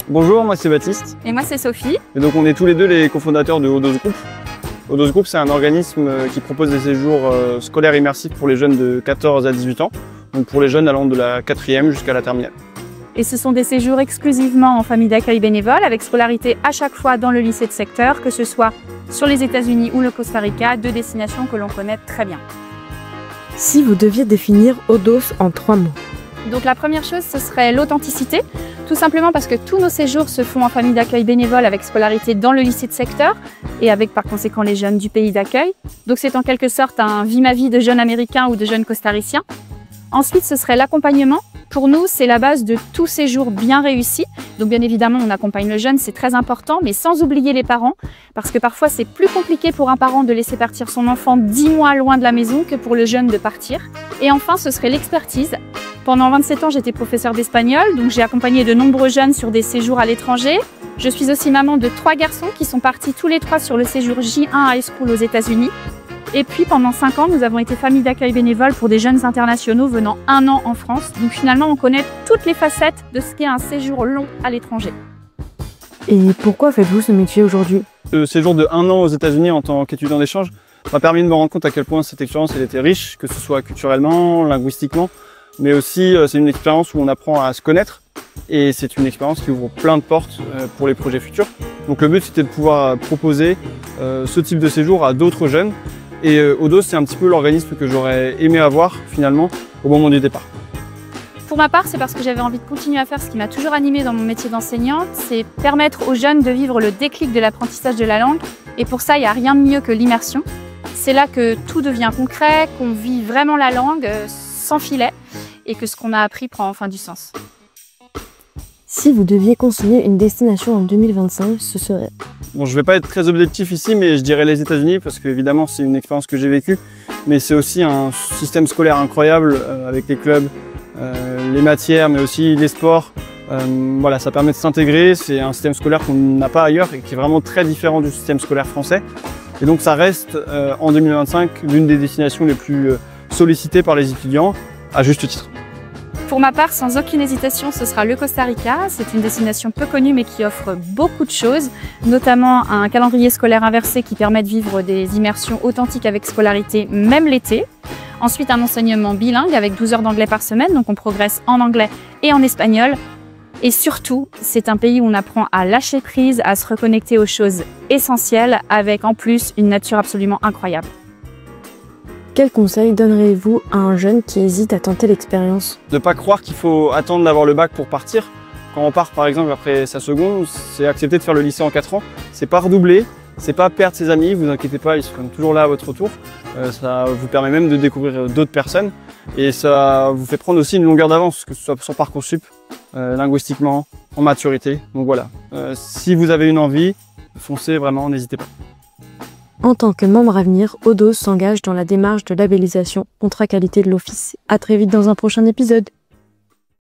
Bonjour, moi c'est Baptiste. Et moi c'est Sophie. Et donc on est tous les deux les cofondateurs de Odos Group. Odos Group, c'est un organisme qui propose des séjours scolaires immersifs pour les jeunes de 14 à 18 ans, donc pour les jeunes allant de la 4e jusqu'à la terminale. Et ce sont des séjours exclusivement en famille d'accueil bénévole, avec scolarité à chaque fois dans le lycée de secteur, que ce soit sur les États-Unis ou le Costa Rica, deux destinations que l'on connaît très bien. Si vous deviez définir Odos en 3 mots. Donc la première chose, ce serait l'authenticité, tout simplement parce que tous nos séjours se font en famille d'accueil bénévole avec scolarité dans le lycée de secteur et avec par conséquent les jeunes du pays d'accueil. Donc c'est en quelque sorte un vie-ma-vie de jeunes américains ou de jeunes costariciens. Ensuite, ce serait l'accompagnement. Pour nous, c'est la base de tout séjour bien réussi. Donc bien évidemment, on accompagne le jeune, c'est très important, mais sans oublier les parents, parce que parfois c'est plus compliqué pour un parent de laisser partir son enfant 10 mois loin de la maison que pour le jeune de partir. Et enfin, ce serait l'expertise. Pendant 27 ans, j'étais professeure d'espagnol, donc j'ai accompagné de nombreux jeunes sur des séjours à l'étranger. Je suis aussi maman de 3 garçons qui sont partis tous les 3 sur le séjour J1 High School aux États-Unis. Et puis pendant 5 ans, nous avons été famille d'accueil bénévole pour des jeunes internationaux venant 1 an en France. Donc finalement, on connaît toutes les facettes de ce qu'est un séjour long à l'étranger. Et pourquoi faites-vous ce métier aujourd'hui? Le séjour de 1 an aux États-Unis en tant qu'étudiant d'échange m'a permis de me rendre compte à quel point cette expérience elle était riche, que ce soit culturellement, linguistiquement, mais aussi c'est une expérience où on apprend à se connaître et c'est une expérience qui ouvre plein de portes pour les projets futurs. Donc le but c'était de pouvoir proposer ce type de séjour à d'autres jeunes. Et Odos, c'est un petit peu l'organisme que j'aurais aimé avoir finalement au moment du départ. Pour ma part, c'est parce que j'avais envie de continuer à faire ce qui m'a toujours animée dans mon métier d'enseignante, c'est permettre aux jeunes de vivre le déclic de l'apprentissage de la langue. Et pour ça, il n'y a rien de mieux que l'immersion. C'est là que tout devient concret, qu'on vit vraiment la langue sans filet et que ce qu'on a appris prend enfin du sens. Si vous deviez conseiller une destination en 2025, ce serait? Bon, je ne vais pas être très objectif ici, mais je dirais les États-Unis parce qu'évidemment c'est une expérience que j'ai vécue, mais c'est aussi un système scolaire incroyable avec les clubs, les matières, mais aussi les sports. Voilà, ça permet de s'intégrer, c'est un système scolaire qu'on n'a pas ailleurs et qui est vraiment très différent du système scolaire français. Et donc ça reste en 2025 l'une des destinations les plus sollicitées par les étudiants, à juste titre. Pour ma part, sans aucune hésitation, ce sera le Costa Rica. C'est une destination peu connue mais qui offre beaucoup de choses, notamment un calendrier scolaire inversé qui permet de vivre des immersions authentiques avec scolarité, même l'été. Ensuite, un enseignement bilingue avec 12 heures d'anglais par semaine, donc on progresse en anglais et en espagnol. Et surtout, c'est un pays où on apprend à lâcher prise, à se reconnecter aux choses essentielles, avec en plus une nature absolument incroyable. Quel conseil donneriez-vous à un jeune qui hésite à tenter l'expérience? De ne pas croire qu'il faut attendre d'avoir le bac pour partir. Quand on part par exemple après sa seconde, c'est accepter de faire le lycée en 4 ans. C'est pas redoubler, c'est pas perdre ses amis, vous inquiétez pas, ils seront toujours là à votre retour. Ça vous permet même de découvrir d'autres personnes et ça vous fait prendre aussi une longueur d'avance, que ce soit sur Parcoursup, linguistiquement, en maturité. Donc voilà, si vous avez une envie, foncez vraiment, n'hésitez pas. En tant que membre à venir, Odos s'engage dans la démarche de labellisation contrat qualité de l'Office. À très vite dans un prochain épisode.